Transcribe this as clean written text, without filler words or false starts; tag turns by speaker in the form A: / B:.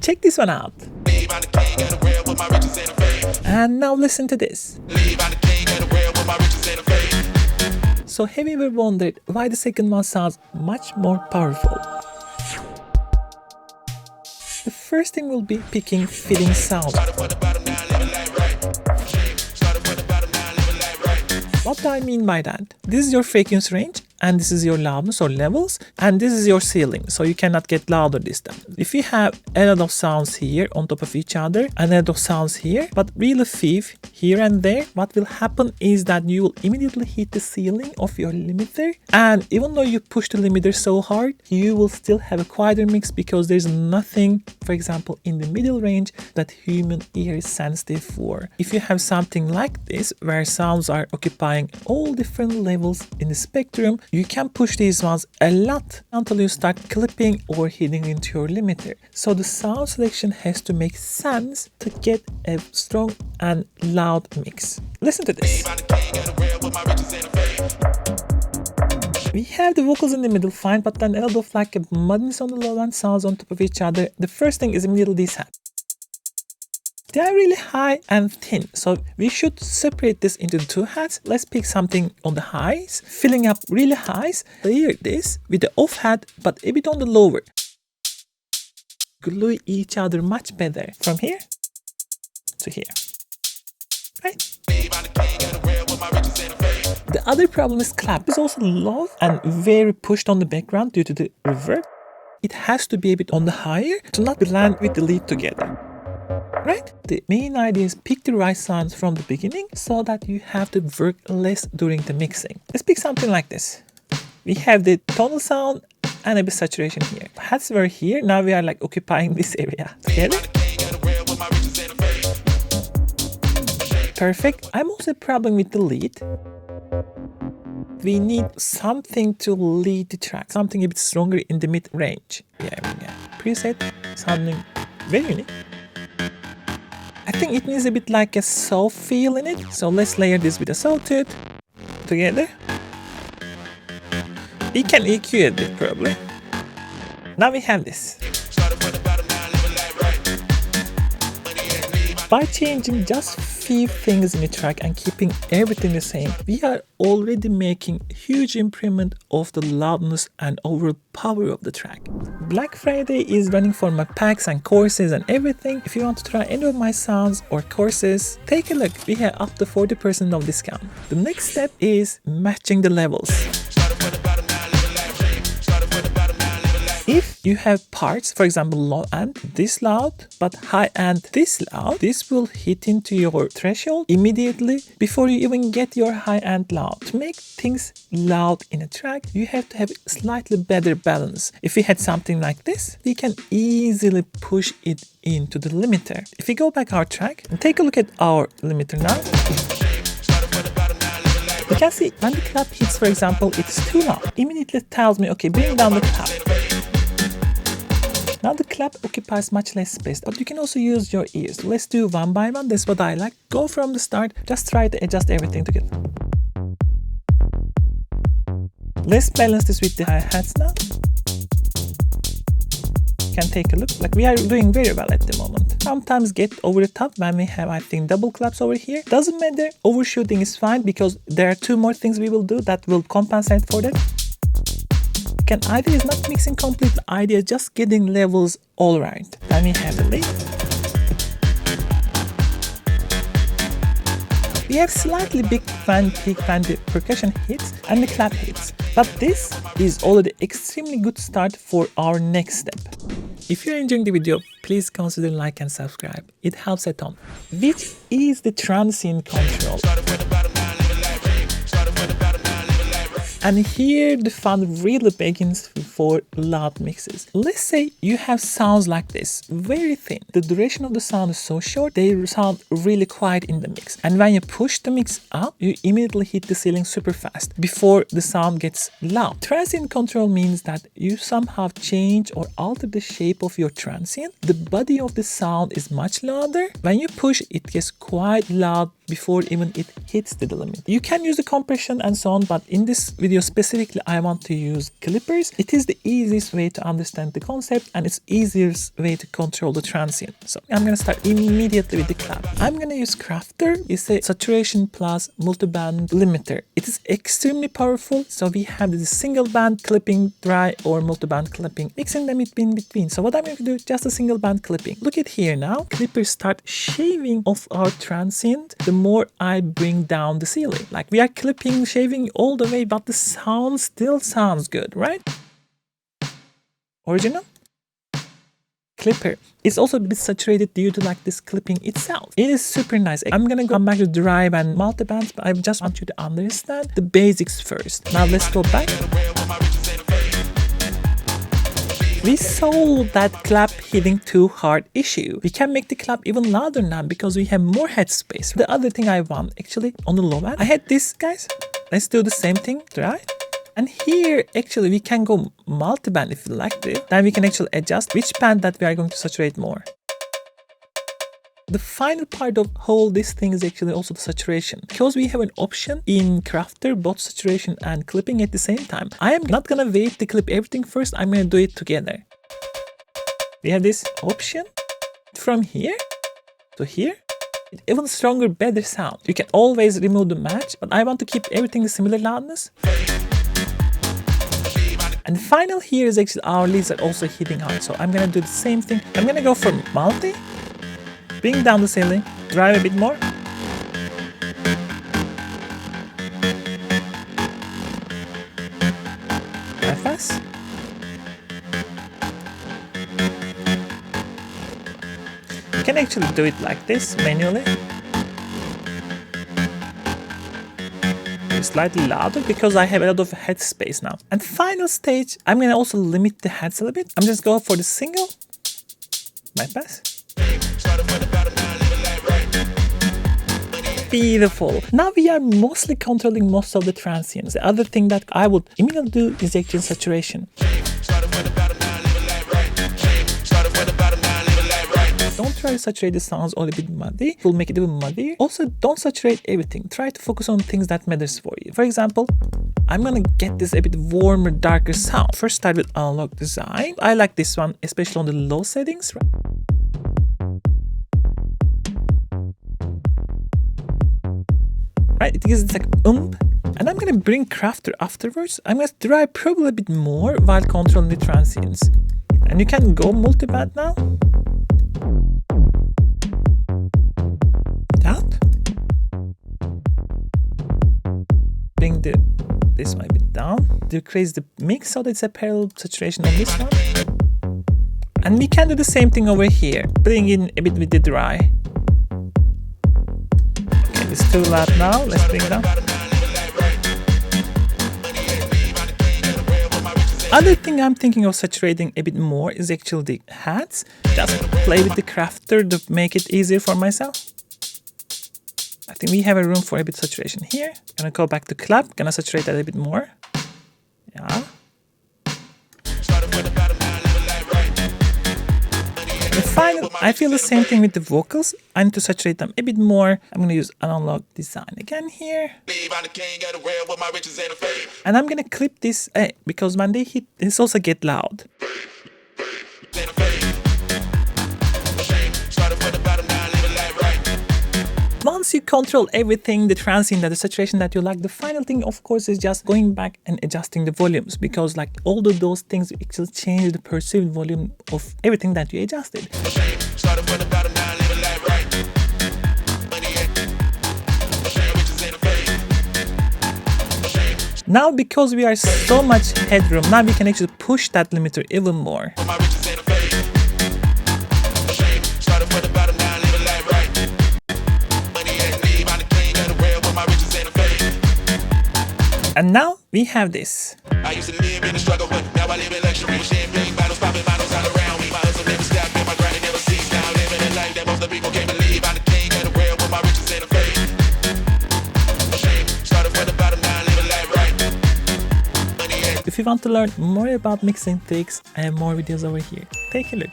A: Check this one out. And now listen to this. So have you ever wondered why the second one sounds much more powerful? The first thing will be picking fitting sound. What do I mean by that? This is your frequency range, and this is your loudness or levels, and this is your ceiling, so you cannot get louder this time. If you have a lot of sounds here on top of each other and a lot of sounds here, but really few here and there, what will happen is that you will immediately hit the ceiling of your limiter, and even though you push the limiter so hard, you will still have a quieter mix because there's nothing, for example, in the middle range that human ear is sensitive for. If you have something like this, where sounds are occupying all different levels in the spectrum, you can push these ones a lot until you start clipping or hitting into your limiter. So the sound selection has to make sense to get a strong and loud mix. Listen to this. We have the vocals in the middle, fine, but then a lot of like a muddiness on the low end, sounds on top of each other. The first thing is immediately these hats. They are really high and thin, so we should separate this into two hats. Let's pick something on the highs, filling up really highs. Layer this with the off hat, but a bit on the lower. Glue each other much better from here to here, right? The other problem is clap. It's also low and very pushed on the background due to the reverb. It has to be a bit on the higher to not blend with the lead together. Right? The main idea is pick the right sounds from the beginning so that you have to work less during the mixing. Let's pick something like this. We have the tonal sound and a bit saturation here. Hats were here, now we are like occupying this area. Together? Perfect. I'm also a problem with the lead. We need something to lead the track, something a bit stronger in the mid range. Yeah. Preset, something very unique. I think it needs a bit like a saw feel in it, so let's layer this with a sawtooth together. We can EQ a bit probably. Now we have this. By changing just few things in the track and keeping everything the same, we are already making huge improvement of the loudness and overall power of the track. Black Friday is running for my packs and courses and everything. If you want to try any of my sounds or courses, take a look. We have up to 40% of discount. The next step is matching the levels. If you have parts, for example, low end this loud, but high end this loud, this will hit into your threshold immediately before you even get your high end loud. To make things loud in a track, you have to have slightly better balance. If we had something like this, we can easily push it into the limiter. If we go back our track and take a look at our limiter now, you can see when the clap hits, for example, it's too loud. Immediately tells me, okay, bring down the clap. Now the clap occupies much less space, but you can also use your ears. Let's do one by one. That's what I like. Go from the start. Just try to adjust everything together. Let's balance this with the hi-hats now. You can take a look. Like we are doing very well at the moment. Sometimes get over the top when we have, I think, double claps over here. Doesn't matter. Overshooting is fine because there are two more things we will do that will compensate for that. Again, idea is not mixing complete, the idea is just getting levels all right. Then we have the lead. We have slightly big fan peak when the percussion hits and the clap hits. But this is already extremely good start for our next step. If you're enjoying the video, please consider like and subscribe. It helps a ton. Which is the Transient Control. And here the fun really begins for loud mixes. Let's say you have sounds like this, very thin. The duration of the sound is so short, they sound really quiet in the mix. And when you push the mix up, you immediately hit the ceiling super fast before the sound gets loud. Transient control means that you somehow change or alter the shape of your transient. The body of the sound is much louder. When you push, it gets quite loud before even it hits the limit. You can use the compression and so on, but in this video specifically I want to use clippers. It is is the easiest way to understand the concept, and it's easiest way to control the transient. So I'm gonna start immediately with the clap. I'm gonna use Kraftur. It's a saturation plus multiband limiter. It is extremely powerful. So we have this single band clipping, dry, or multiband clipping, mixing them in between. So what I'm going to do is just a single band clipping. Look at here now. Clippers start shaving off our transient the more I bring down the ceiling. Like we are clipping, shaving all the way, but the sound still sounds good, right? Original? Clipper. It's also a bit saturated due to like this clipping itself. It is super nice. I'm gonna come back to drive and multibands, but I just want you to understand the basics first. Now let's go back. We solved that clap hitting too hard issue. We can make the clap even louder now because we have more headspace. The other thing I want, actually, on the low end, I had this, guys. Let's do the same thing, right? And here, actually, we can go multi-band if you like to. Then we can actually adjust which band that we are going to saturate more. The final part of whole this thing is actually also the saturation. Because we have an option in Kraftur, both saturation and clipping at the same time. I am not gonna wait to clip everything first, I'm gonna do it together. We have this option from here to here. Even stronger, better sound. You can always remove the match, but I want to keep everything similar loudness. And final here is actually our leads are also hitting hard. So I'm gonna do the same thing. I'm gonna go for multi. Bring down the ceiling, drive a bit more. FS. You can actually do it like this manually. Slightly louder because I have a lot of head space now. And final stage, I'm gonna also limit the heads a little bit. I'm just going for the single bypass. Beautiful. Now we are mostly controlling most of the transients. The other thing that I would immediately do is actually saturation. Don't try to saturate the sounds or a bit muddy. It will make it even muddier. Also, don't saturate everything. Try to focus on things that matters for you. For example, I'm gonna get this a bit warmer, darker sound. First start with analog design. I like this one, especially on the low settings. Right, it gives like and I'm gonna bring Kraftur afterwards. I'm gonna drive probably a bit more while controlling the transients. And you can go multiband now. That. Bring this one a bit down. Decrease the mix so that it's a parallel saturation on this one. And we can do the same thing over here. Bring in a bit with the dry. Okay, it's too loud now. Let's bring it down. Other thing I'm thinking of saturating a bit more is actually the hats. Just play with the Kraftur to make it easier for myself. I think we have a room for a bit saturation here. Gonna go back to clap. Gonna saturate that a bit more. Yeah. And final, I feel the same thing with the vocals. I need to saturate them a bit more. I'm gonna use analog design again here. And I'm gonna clip this because when they hit, this also get loud. Once you control everything, the transient, the saturation that you like, the final thing, of course, is just going back and adjusting the volumes, because like all of those things actually change the perceived volume of everything that you adjusted. Now, because we are so much headroom, now we can actually push that limiter even more. And now we have this. I used to live in the struggle, but now I live in luxury. Champagne bottles, popping bottles all around me. My hustle never stopped, and my grind never ceased. Now living a life that most of the people can't believe. I'm the king of the world with my riches and the fame. Started from the bottom, now I live a life right. If you want to learn more about mixing tricks, I have more videos over here. Take a look.